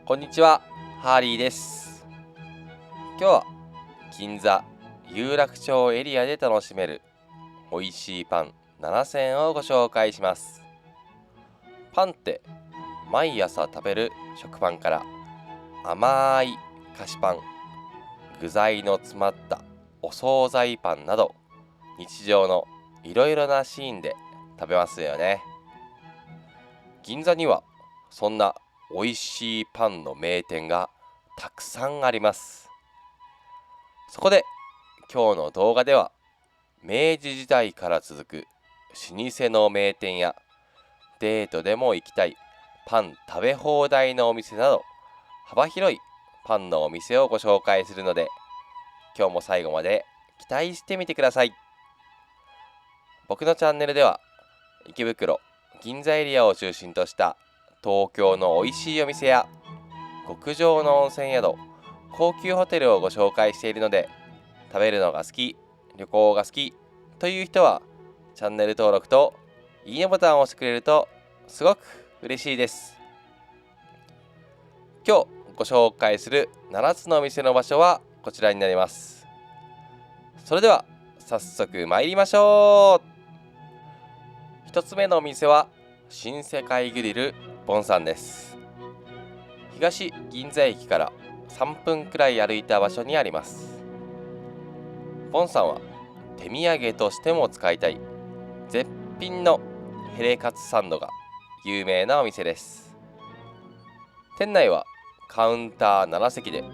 こんにちは、ハーリーです。今日は銀座有楽町エリアで楽しめる美味しいパン7選をご紹介します。パンって毎朝食べる食パンから甘い菓子パン、具材の詰まったお惣菜パンなど日常のいろいろなシーンで食べますよね。銀座にはそんな美味しいパンの名店がたくさんあります。そこで今日の動画では明治時代から続く老舗の名店やデートでも行きたいパン食べ放題のお店など幅広いパンのお店をご紹介するので、今日も最後まで期待してみてください。僕のチャンネルでは池袋、銀座エリアを中心とした東京の美味しいお店や極上の温泉宿、高級ホテルをご紹介しているので、食べるのが好き、旅行が好きという人はチャンネル登録といいねボタンを押してくれるとすごく嬉しいです。今日ご紹介する7つのお店の場所はこちらになります。それでは早速参りましょう。1つ目のお店は新世界グリルボンさんです。東銀座駅から3分くらい歩いた場所にあります。ボンさんは手土産としても使いたい絶品のヘレカツサンドが有名なお店です。店内はカウンター7席で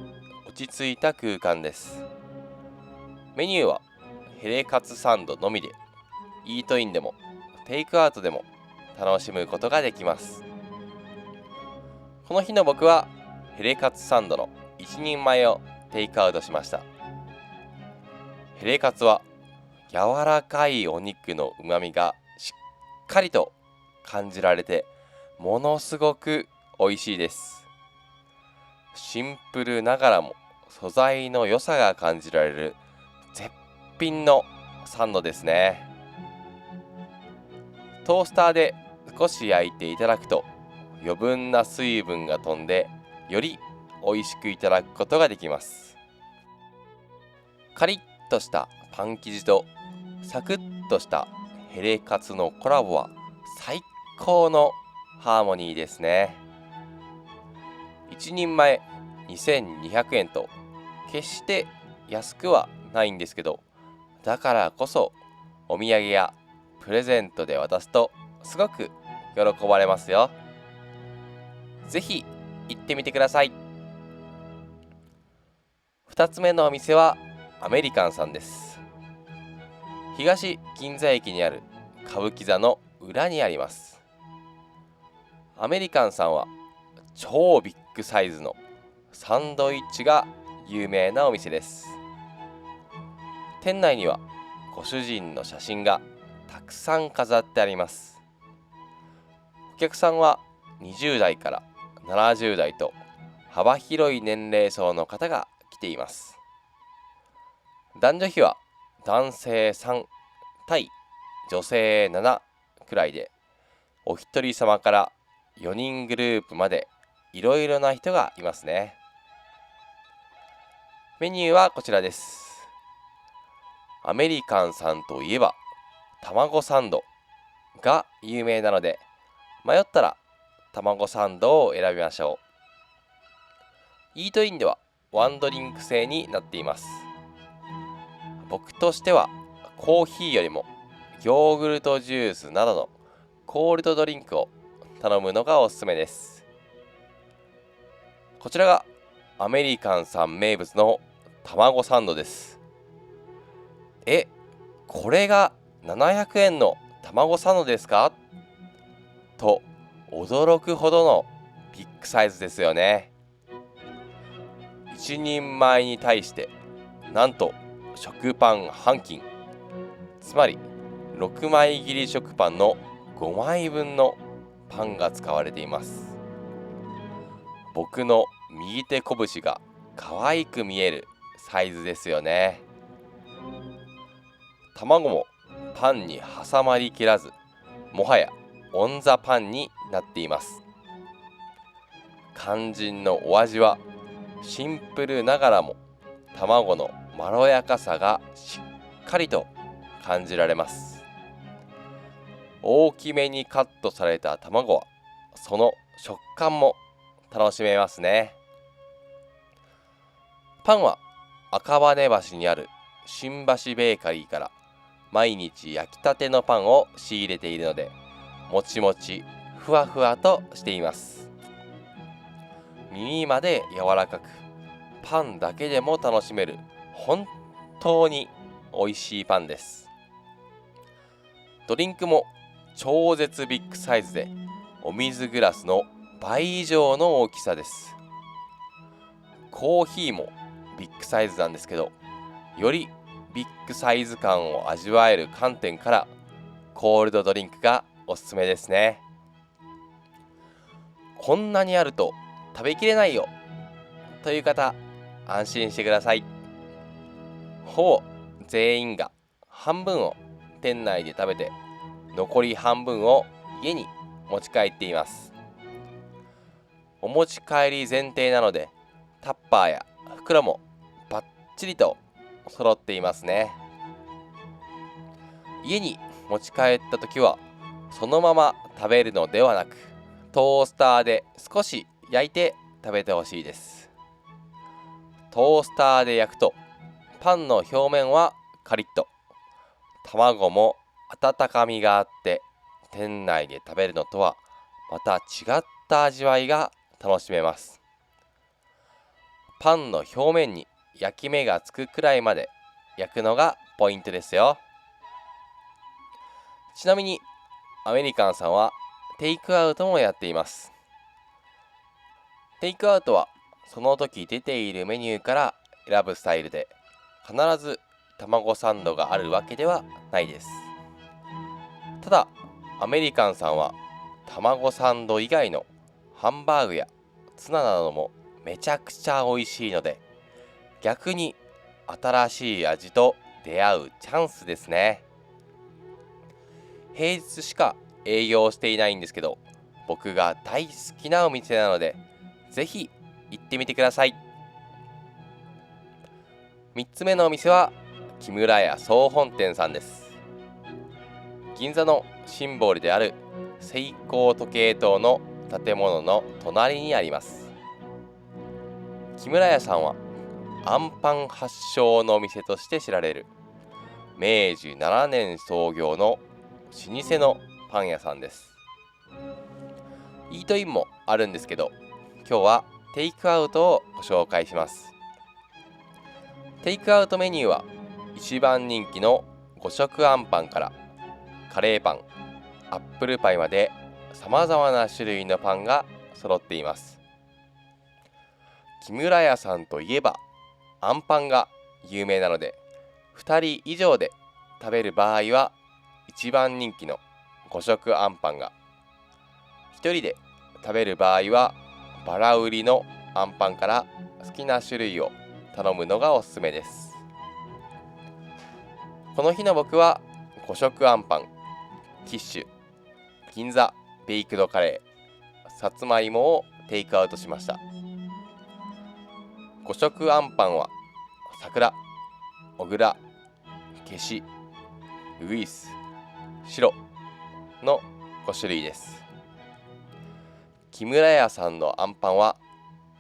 落ち着いた空間です。メニューはヘレカツサンドのみで、イートインでもテイクアウトでも楽しむことができます。この日の僕はヘレカツサンドの1人前をテイクアウトしました。ヘレカツは柔らかいお肉のうまみがしっかりと感じられて、ものすごく美味しいです。シンプルながらも素材の良さが感じられる絶品のサンドですね。トースターで少し焼いていただくと余分な水分が飛んで、より美味しくいただくことができます。カリッとしたパン生地とサクッとしたヘレカツのコラボは最高のハーモニーですね。1人前2200円と決して安くはないんですけど、だからこそお土産やプレゼントで渡すとすごく喜ばれますよ。ぜひ行ってみてください。2つ目のお店はアメリカンさんです。東銀座駅にある歌舞伎座の裏にあります。アメリカンさんは超ビッグサイズのサンドイッチが有名なお店です。店内にはご主人の写真がたくさん飾ってあります。お客さんは20代から70代と幅広い年齢層の方が来ています。男女比は男性3対女性7くらいで、お一人様から4人グループまでいろいろな人がいますね。メニューはこちらです。アメリカンさんといえば卵サンドが有名なので、迷ったら卵サンドを選びましょう。イートインではワンドリンク制になっています。僕としてはコーヒーよりもヨーグルトジュースなどのコールドドリンクを頼むのがおすすめです。こちらがアメリカンさん名物の卵サンドです。これが700円の卵サンドですかと驚くほどのビッグサイズですよね。一人前に対してなんと食パン半斤、つまり6枚切り食パンの5枚分のパンが使われています。僕の右手拳が可愛く見えるサイズですよね。卵もパンに挟まりきらず、もはやオンザパンになっています。肝心のお味はシンプルながらも卵のまろやかさがしっかりと感じられます。大きめにカットされた卵はその食感も楽しめますね。パンは赤羽橋にある新橋ベーカリーから毎日焼きたてのパンを仕入れているので、もちもちふわふわとしています。耳まで柔らかく、パンだけでも楽しめる本当に美味しいパンです。ドリンクも超絶ビッグサイズで、お水グラスの倍以上の大きさです。コーヒーもビッグサイズなんですけど、よりビッグサイズ感を味わえる観点からコールドドリンクがおすすめですね。こんなにあると食べきれないよという方、安心してください。ほぼ全員が半分を店内で食べて、残り半分を家に持ち帰っています。お持ち帰り前提なので、タッパーや袋もバッチリと揃っていますね。家に持ち帰った時はそのまま食べるのではなく、トースターで少し焼いて食べてほしいです。トースターで焼くとパンの表面はカリッと、卵も温かみがあって、店内で食べるのとはまた違った味わいが楽しめます。パンの表面に焼き目がつくくらいまで焼くのがポイントですよ。ちなみにアメリカンさんはテイクアウトもやっています。テイクアウトはその時出ているメニューから選ぶスタイルで、必ず卵サンドがあるわけではないです。ただアメリカンさんは卵サンド以外のハンバーグやツナなどもめちゃくちゃ美味しいので、逆に新しい味と出会うチャンスですね。平日しか営業していないんですけど、僕が大好きなお店なので、ぜひ行ってみてください。3つ目のお店は木村屋総本店さんです。銀座のシンボルであるセイコー時計塔の建物の隣にあります。木村屋さんはあんパン発祥のお店として知られる明治7年創業の老舗のパン屋さんです。イートインもあるんですけど、今日はテイクアウトをご紹介します。テイクアウトメニューは一番人気の5色あんパンからカレーパン、アップルパイまで様々な種類のパンが揃っています。木村屋さんといえばあんパンが有名なので、2人以上で食べる場合は一番人気の5色あんパンが、1人で食べる場合はバラ売りのあんパンから好きな種類を頼むのがおすすめです。この日の僕は5色あんパン、キッシュ、銀座ベイクドカレー、さつまいもをテイクアウトしました。5色あんパンは桜、小倉、消し、ウグイス、白の5種類です。木村屋さんのあんパンは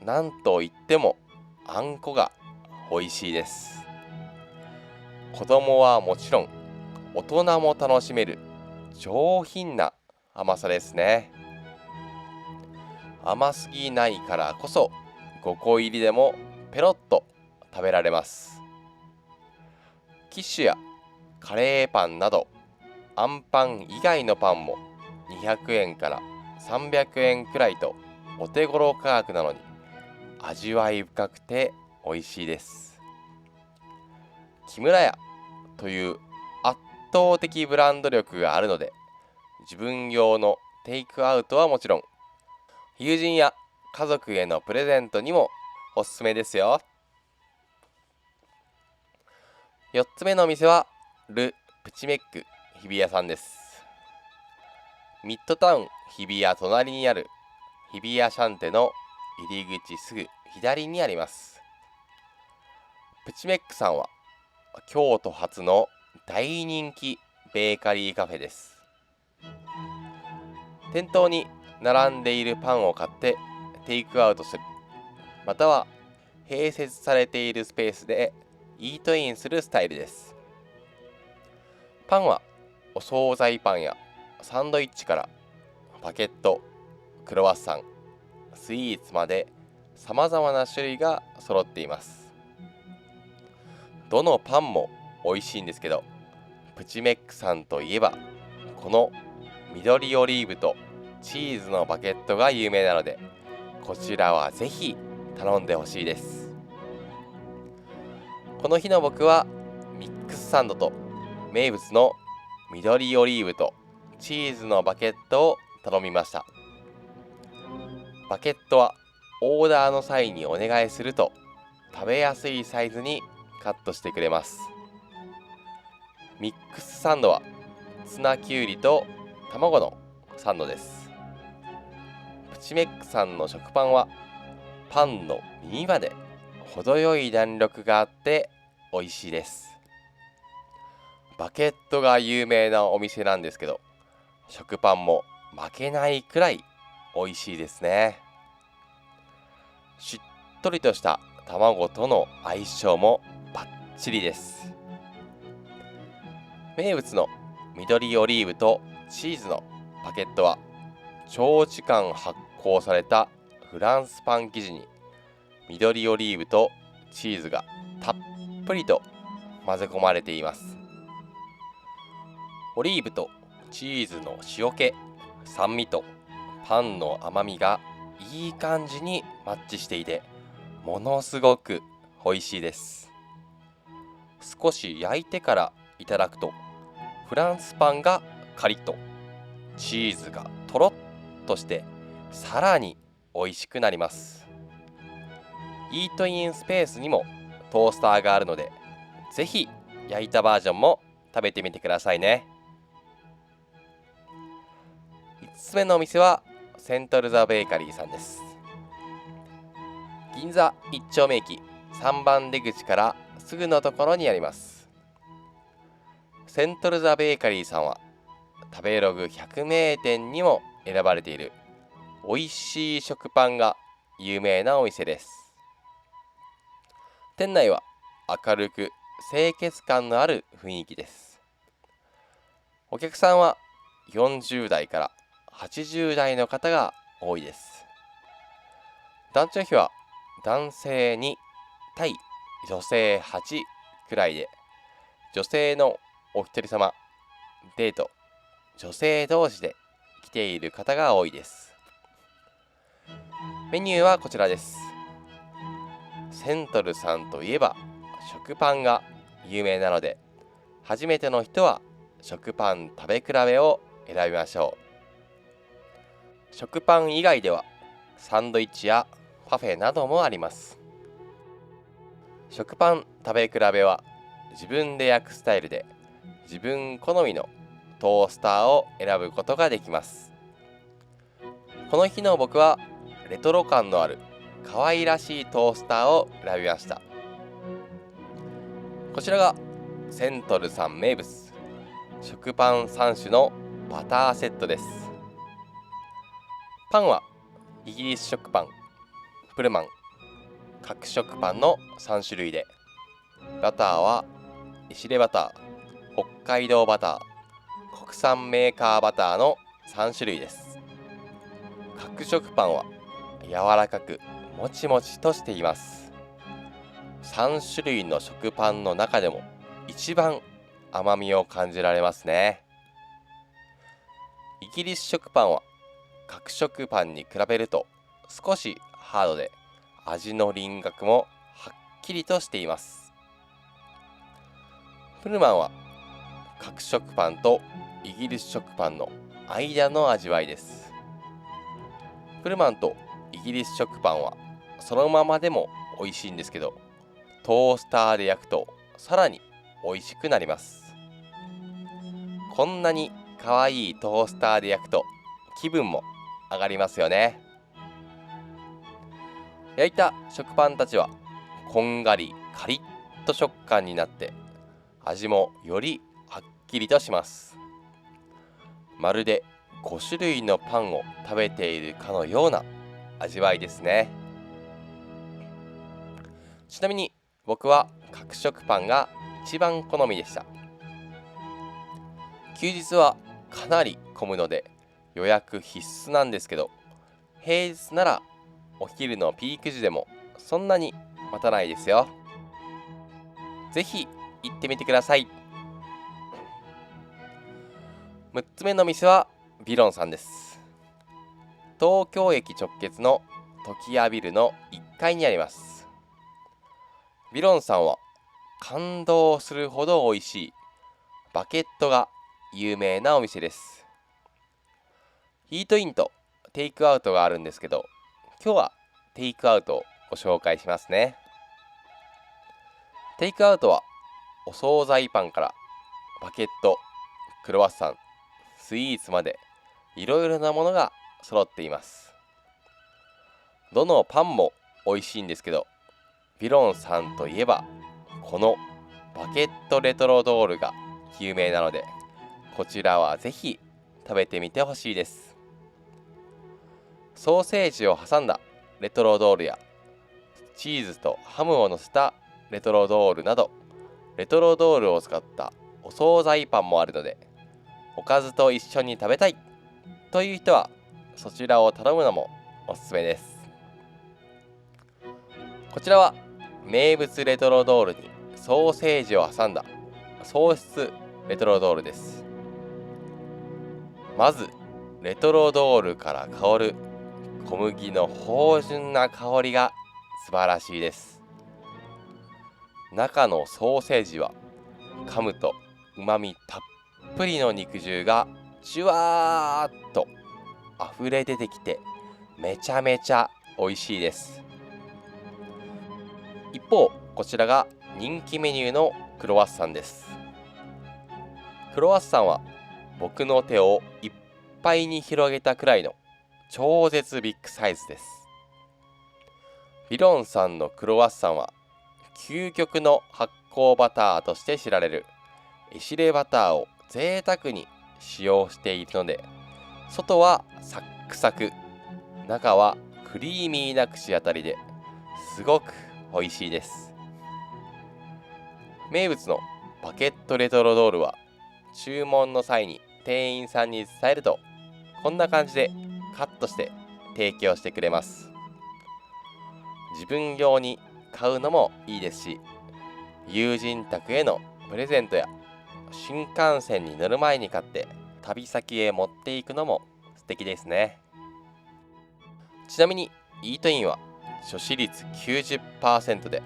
なんといってもあんこが美味しいです。子供はもちろん大人も楽しめる上品な甘さですね。甘すぎないからこそ5個入りでもペロッと食べられます。キッシュやカレーパンなどあんパン以外のパンも200円から300円くらいとお手頃価格なのに味わい深くて美味しいです。木村屋という圧倒的ブランド力があるので、自分用のテイクアウトはもちろん、友人や家族へのプレゼントにもおすすめですよ。4つ目のお店はル・プチメック日比谷さんです。ミッドタウン日比谷隣にある日比谷シャンテの入り口すぐ左にあります。プチメックさんは京都発の大人気ベーカリーカフェです。店頭に並んでいるパンを買ってテイクアウトする、または併設されているスペースでイートインするスタイルです。パンはお惣菜パンやサンドイッチからバケット、クロワッサン、スイーツまで様々な種類が揃っています。どのパンも美味しいんですけど、プチメックさんといえばこの緑オリーブとチーズのバケットが有名なので、こちらはぜひ頼んでほしいです。この日の僕はミックスサンドと名物の緑オリーブとチーズのバケットを頼みました。バケットはオーダーの際にお願いすると食べやすいサイズにカットしてくれます。ミックスサンドはツナキュウリと卵のサンドです。プチメックさんの食パンはパンの耳まで程よい弾力があって美味しいです。バケットが有名なお店なんですけど、食パンも負けないくらい美味しいですね。しっとりとした卵との相性もバッチリです。名物の緑オリーブとチーズのバケットは長時間発酵されたフランスパン生地に緑オリーブとチーズがたっぷりと混ぜ込まれています。オリーブとチーズの塩気、酸味とパンの甘みがいい感じにマッチしていて、ものすごく美味しいです。少し焼いてからいただくと、フランスパンがカリッと、チーズがとろっとしてさらに美味しくなります。イートインスペースにもトースターがあるので、ぜひ焼いたバージョンも食べてみてくださいね。5つ目のお店はセントルザベーカリーさんです。銀座一丁目駅3番出口からすぐのところにあります。セントルザベーカリーさんは食べログ100名店にも選ばれている美味しい食パンが有名なお店です。店内は明るく清潔感のある雰囲気です。お客さんは40代から80代の方が多いです。男女比は男性2対女性8くらいで、女性のお一人様、デート、女性同士で来ている方が多いです。メニューはこちらです。セントルさんといえば食パンが有名なので、初めての人は食パン食べ比べを選びましょう。食パン以外ではサンドイッチやパフェなどもあります。食パン食べ比べは自分で焼くスタイルで、自分好みのトースターを選ぶことができます。この日の僕はレトロ感のある可愛らしいトースターを選びました。こちらがセントルさん名物、食パン3種のバターセットです。パンはイギリス食パン、プルマン、角食パンの3種類で、バターはエシレバター、北海道バター、国産メーカーバターの3種類です。角食パンは柔らかくもちもちとしています。3種類の食パンの中でも一番甘みを感じられますね。イギリス食パンは角食パンに比べると少しハードで、味の輪郭もはっきりとしています。プルマンは角食パンとイギリス食パンの間の味わいです。プルマンとイギリス食パンはそのままでも美味しいんですけど、トースターで焼くとさらに美味しくなります。こんなに可愛いトースターで焼くと気分も上がりますよね。焼いた食パンたちはこんがりカリッと食感になって味もよりはっきりとします。まるで5種類のパンを食べているかのような味わいですね。ちなみに僕は角食パンが一番好みでした。休日はかなり混むので予約必須なんですけど、平日ならお昼のピーク時でもそんなに待たないですよ。ぜひ行ってみてください。6つ目の店はビロンさんです。東京駅直結の時矢ビルの1階にあります。ビロンさんは感動するほど美味しいバケットが有名なお店です。イートインとテイクアウトがあるんですけど、今日はテイクアウトをご紹介しますね。テイクアウトはお惣菜パンからバケット、クロワッサン、スイーツまでいろいろなものが揃っています。どのパンも美味しいんですけど、ビロンさんといえばこのバケットレトロドールが有名なので、こちらはぜひ食べてみてほしいです。ソーセージを挟んだレトロドールやチーズとハムを乗せたレトロドールなど、レトロドールを使ったお惣菜パンもあるので、おかずと一緒に食べたいという人はそちらを頼むのもおすすめです。こちらは名物レトロドールにソーセージを挟んだソースレトロドールです。まずレトロドールから香る小麦の芳醇な香りが素晴らしいです。中のソーセージは噛むとうまみたっぷりの肉汁がじゅわーっと溢れ出てきて、めちゃめちゃ美味しいです。一方、こちらが人気メニューのクロワッサンです。クロワッサンは僕の手をいっぱいに広げたくらいの超絶ビッグサイズです。ビロンさんのクロワッサンは究極の発酵バターとして知られるエシレバターを贅沢に使用しているので、外はサックサク、中はクリーミーな口当たりですごく美味しいです。名物のバケットレトロドールは注文の際に店員さんに伝えると、こんな感じでカットして提供してくれます。自分用に買うのもいいですし、友人宅へのプレゼントや新幹線に乗る前に買って旅先へ持っていくのも素敵ですね。ちなみにイートインは初止率 90% で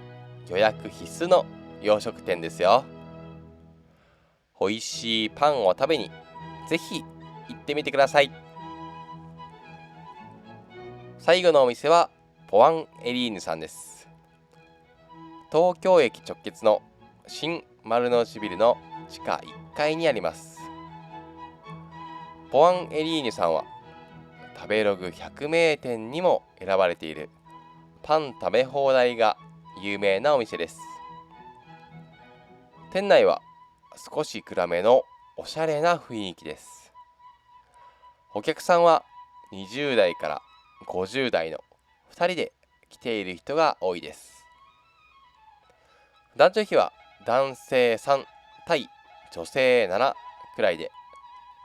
予約必須の洋食店ですよ。美味しいパンを食べにぜひ行ってみてください。最後のお店はポワンエリーヌさんです。東京駅直結の新丸の内ビルの地下1階にあります。ポワンエリーヌさんは食べログ100名店にも選ばれているパン食べ放題が有名なお店です。店内は少し暗めのおしゃれな雰囲気です。お客さんは20代から50代の2人で来ている人が多いです。男女比は男性3対女性7くらいで、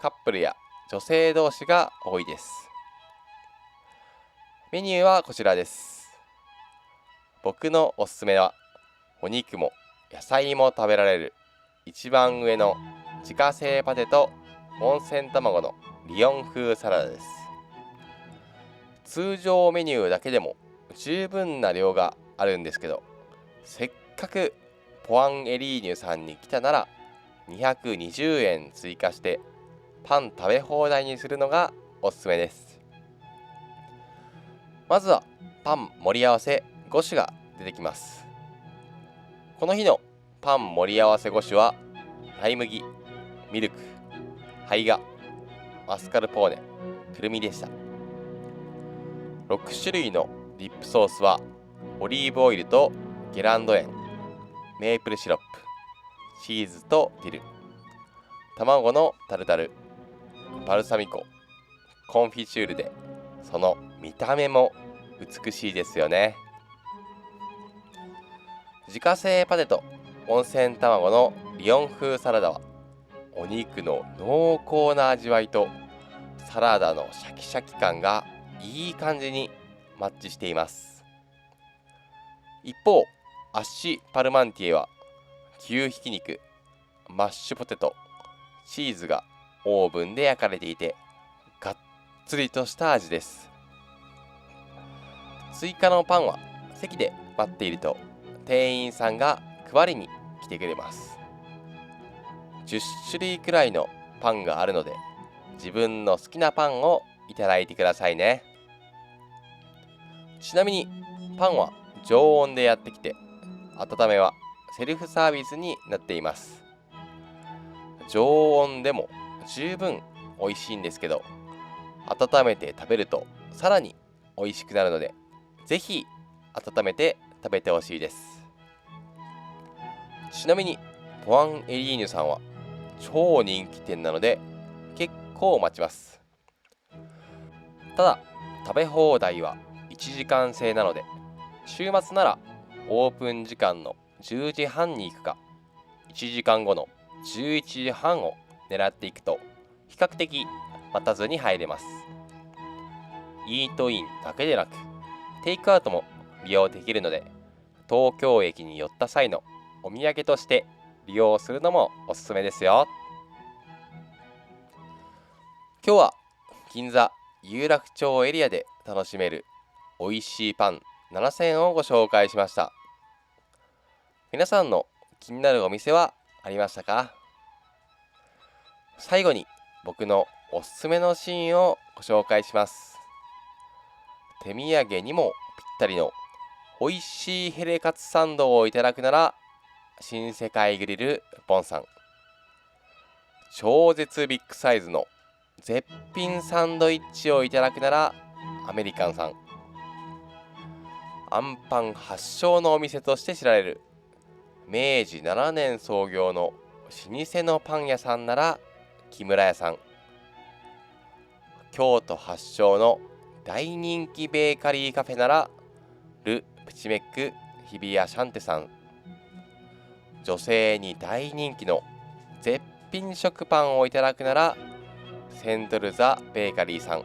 カップルや女性同士が多いです。メニューはこちらです。僕のおすすめはお肉も野菜も食べられる一番上の自家製パテと温泉卵のリヨン風サラダです。通常メニューだけでも十分な量があるんですけど、せっかくポワンエリーニュさんに来たなら220円追加してパン食べ放題にするのがおすすめです。まずはパン盛り合わせ5種が出てきます。この日のパン盛り合わせ5種はライ麦、ミルク、胚芽、マスカルポーネ、くるみでした。6種類のディップソースはオリーブオイルとゲランド塩、メープルシロップ、チーズとディル、卵のタルタル、バルサミコ、コンフィチュールで、その見た目も美しいですよね。自家製パテと温泉卵のリヨン風サラダは、お肉の濃厚な味わいとサラダのシャキシャキ感がいい感じにマッチしています。一方、アッシュパルマンティエは牛ひき肉、マッシュポテト、チーズがオーブンで焼かれていて、がっつりとした味です。追加のパンは席で待っていると店員さんが配りに来てくれます。10種類くらいのパンがあるので、自分の好きなパンをいただいてくださいね。ちなみにパンは常温でやってきて、温めはセルフサービスになっています。常温でも十分美味しいんですけど、温めて食べるとさらに美味しくなるので、ぜひ温めて食べてほしいです。ちなみにポワンエリーヌさんは超人気店なので結構待ちます。ただ食べ放題は1時間制なので、週末ならオープン時間の10時半に行くか、1時間後の11時半を狙っていくと比較的待たずに入れます。イートインだけでなくテイクアウトも利用できるので、東京駅に寄った際のお土産として利用するのもおすすめですよ。今日は銀座有楽町エリアで楽しめる美味しいパン7選をご紹介しました。皆さんの気になるお店はありましたか？最後に僕のおすすめのシーンをご紹介します。手土産にもぴったりの美味しいヘレカツサンドをいただくなら新世界グリルボンさん、超絶ビッグサイズの絶品サンドイッチをいただくならアメリカンさん、あんパン発祥のお店として知られる明治7年創業の老舗のパン屋さんなら木村屋さん、京都発祥の大人気ベーカリーカフェならル・プチメック日比谷シャンテさん、女性に大人気の絶品食パンをいただくならセントルザ・ベーカリーさん、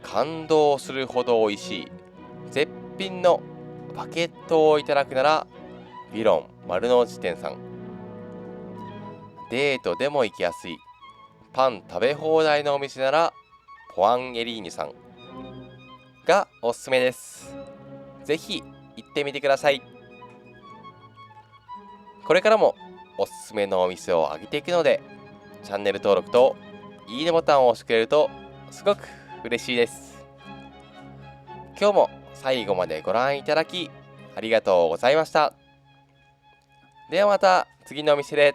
感動するほど美味しい絶品のバケットをいただくならヴィロン丸の内店さん、デートでも行きやすいパン食べ放題のお店ならポワンエリーニュさんがおすすめです。ぜひ行ってみてください。これからもおすすめのお店を上げていくので、チャンネル登録といいねボタンを押してくれるとすごく嬉しいです。今日も最後までご覧いただきありがとうございました。ではまた次のお店で。